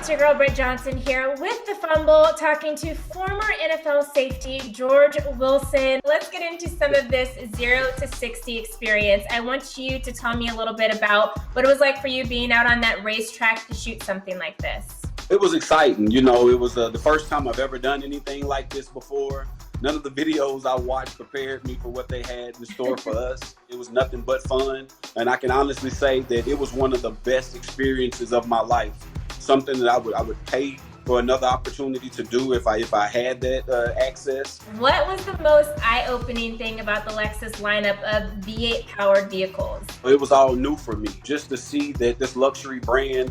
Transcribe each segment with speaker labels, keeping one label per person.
Speaker 1: It's your girl Britt Johnson here with the Fumble, talking to former NFL safety George Wilson. Let's get into some of this 0 to 60 experience. I want you to tell me a little bit about what it was like for you being out on that racetrack to shoot something like this.
Speaker 2: It was exciting. You know, it was the first time I've ever done anything like this before. None of the videos I watched prepared me for what they had in store for us. It was nothing but fun. And I can honestly say that it was one of the best experiences of my life. Something that I would pay for another opportunity to do if I had that access.
Speaker 1: What was the most eye-opening thing about the Lexus lineup of V8 powered vehicles?
Speaker 2: It was all new for me. Just to see that this luxury brand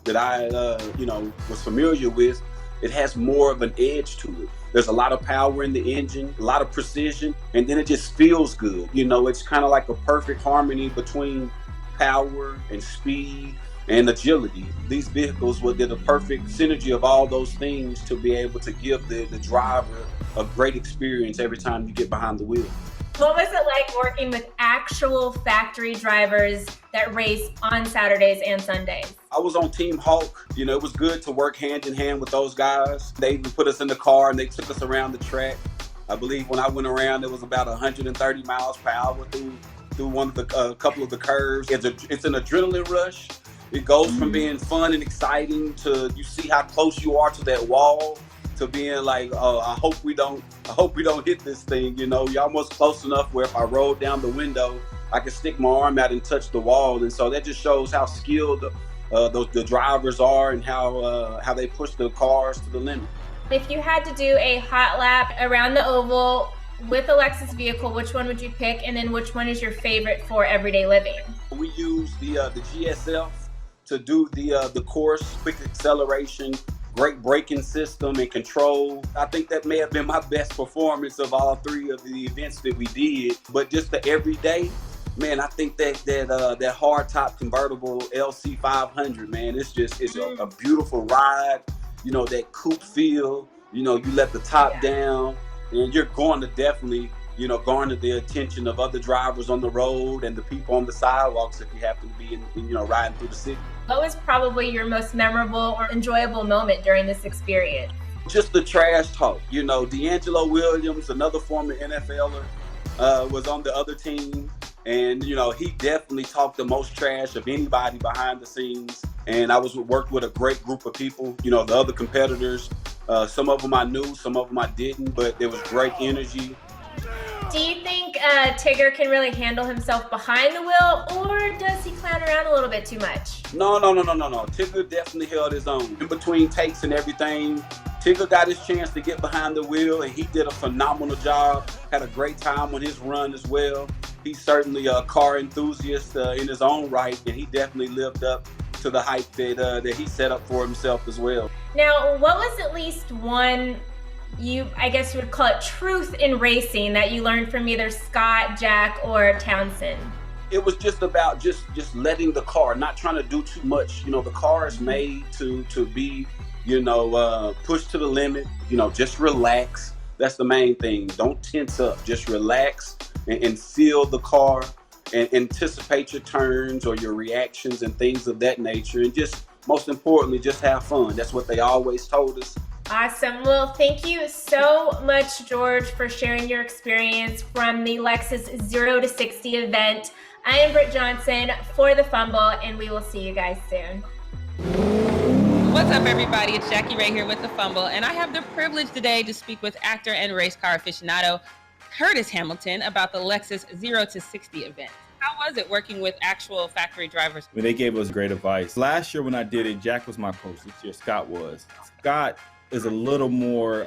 Speaker 2: that I was familiar with, it has more of an edge to it. There's a lot of power in the engine, a lot of precision, and then it just feels good. You know, it's kind of like a perfect harmony between power and speed and agility. These vehicles did a perfect synergy of all those things to be able to give the driver a great experience every time you get behind the wheel.
Speaker 1: What was it like working with actual factory drivers that race on Saturdays and Sundays?
Speaker 2: I was on Team Hawk. You know, it was good to work hand in hand with those guys. They even put us in the car and they took us around the track. I believe when I went around, it was about 130 miles per hour through one of the couple of the curves. It's an adrenaline rush. It goes from being fun and exciting to you see how close you are to that wall, to being like, oh, I hope we don't hit this thing. You know, you're almost close enough where if I rolled down the window, I could stick my arm out and touch the wall. And so that just shows how skilled the drivers are and how they push the cars to the limit.
Speaker 1: If you had to do a hot lap around the oval with a Lexus vehicle, which one would you pick? And then which one is your favorite for everyday living?
Speaker 2: We use the GSF to do the course, quick acceleration, great braking system and control. I think that may have been my best performance of all three of the events that we did. But just the everyday, man, I think that hard top convertible LC 500, man, it's a beautiful ride. You know, that coupe feel. You know, you let the top down, and you're going to definitely, you know, garner the attention of other drivers on the road and the people on the sidewalks if you happen to be riding through the city.
Speaker 1: What was probably your most memorable or enjoyable moment during this experience?
Speaker 2: Just the trash talk. You know, D'Angelo Williams, another former NFLer, was on the other team. And, you know, he definitely talked the most trash of anybody behind the scenes. And I worked with a great group of people, you know, the other competitors. Some of them I knew, some of them I didn't, but there was great energy.
Speaker 1: Do you think Tigger can really handle himself behind the wheel, or does he clown around a little bit too much?
Speaker 2: No. Tigger definitely held his own. In between takes and everything, Tigger got his chance to get behind the wheel, and he did a phenomenal job. Had a great time on his run as well. He's certainly a car enthusiast in his own right, and he definitely lived up to the hype that he set up for himself as well.
Speaker 1: Now, what was at least one, I guess you would call it truth in racing, that you learned from either Scott, Jack, or Townsend?
Speaker 2: It was just about just letting the car, not trying to do too much. You know, the car is made to be, pushed to the limit. You know, just relax. That's the main thing. Don't tense up. Just relax and feel the car and anticipate your turns or your reactions and things of that nature. And just, most importantly, just have fun. That's what they always told us.
Speaker 1: Awesome. Well, thank you so much, George, for sharing your experience from the Lexus 0 to 60 event. I am Britt Johnson for the Fumble, and we will see you guys soon.
Speaker 3: What's up, everybody? It's Jackie Ray here with the Fumble, and I have the privilege today to speak with actor and race car aficionado Curtis Hamilton about the Lexus 0 to 60 event. How was it working with actual factory drivers?
Speaker 4: Well, they gave us great advice. Last year when I did it, Jack was my coach. This year, Scott was. Scott is a little more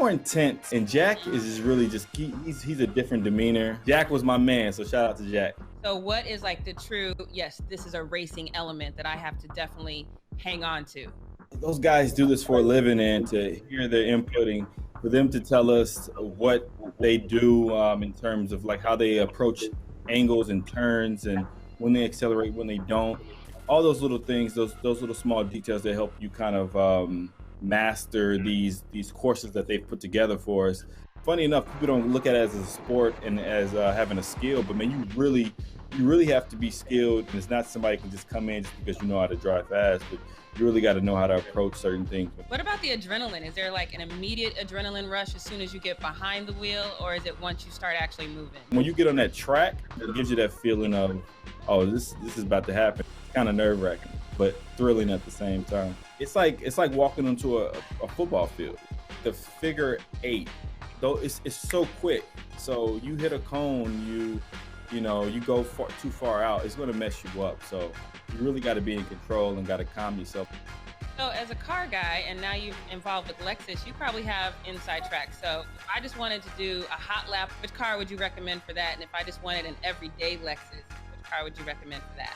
Speaker 4: intense, and Jack is just really he's a different demeanor. Jack was my man, so shout out to Jack.
Speaker 3: So what is like the true, yes, this is a racing element that I have to definitely hang on to?
Speaker 4: Those guys do this for a living, and to hear their inputting, for them to tell us what they do in terms of like how they approach angles and turns, and when they accelerate, when they don't, all those little things, those little small details that help you kind of master these courses that they've put together for us. Funny enough, people don't look at it as a sport and as having a skill, but man, you really you really have to be skilled. And it's not somebody can just come in just because you know how to drive fast, but you really got to know how to approach certain things.
Speaker 3: What about the adrenaline? Is there like an immediate adrenaline rush as soon as you get behind the wheel, or is it once you start actually moving?
Speaker 4: When you get on that track, it gives you that feeling of, oh, this is about to happen. It's kind of nerve-wracking, but thrilling at the same time. It's like walking into a football field. The figure 8, though, it's so quick. So you hit a cone, you go too far out, it's going to mess you up. So you really got to be in control and got to calm yourself.
Speaker 3: So as a car guy, and now you're involved with Lexus, you probably have inside track. So if I just wanted to do a hot lap, which car would you recommend for that? And if I just wanted an everyday Lexus, which car would you recommend for that?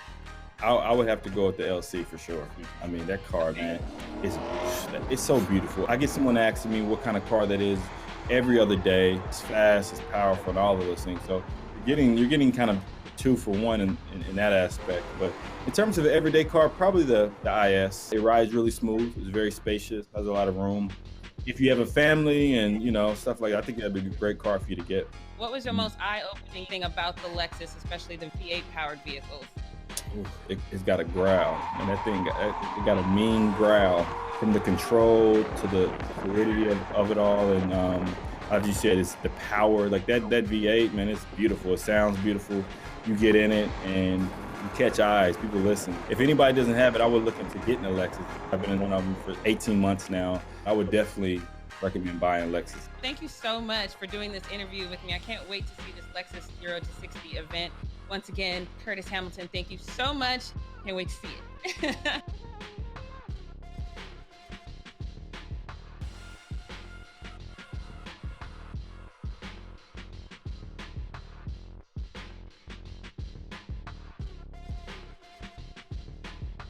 Speaker 4: I would have to go with the LC for sure. I mean, that car, man, it's so beautiful. I get someone asking me what kind of car that is every other day. It's fast, it's powerful, and all of those things. So you're getting kind of 2 for 1 in that aspect. But in terms of an everyday car, probably the IS. It rides really smooth. It's very spacious, has a lot of room. If you have a family and stuff like that, I think that'd be a great car for you to get.
Speaker 3: What was your most eye-opening thing about the Lexus, especially the V8-powered vehicles?
Speaker 4: Ooh, it's got a growl, and that thing it got a mean growl, from the control to the fluidity of it all. And as you said, it's the power. Like that V8, man, it's beautiful. It sounds beautiful. You get in it and you catch eyes. People listen. If anybody doesn't have it, I would look into getting a Lexus. I've been in one of them for 18 months now. I would definitely recommend buying a Lexus.
Speaker 3: Thank you so much for doing this interview with me. I can't wait to see this Lexus 0 to 60 event. Once again, Curtis Hamilton, thank you so much. Can't wait to see it.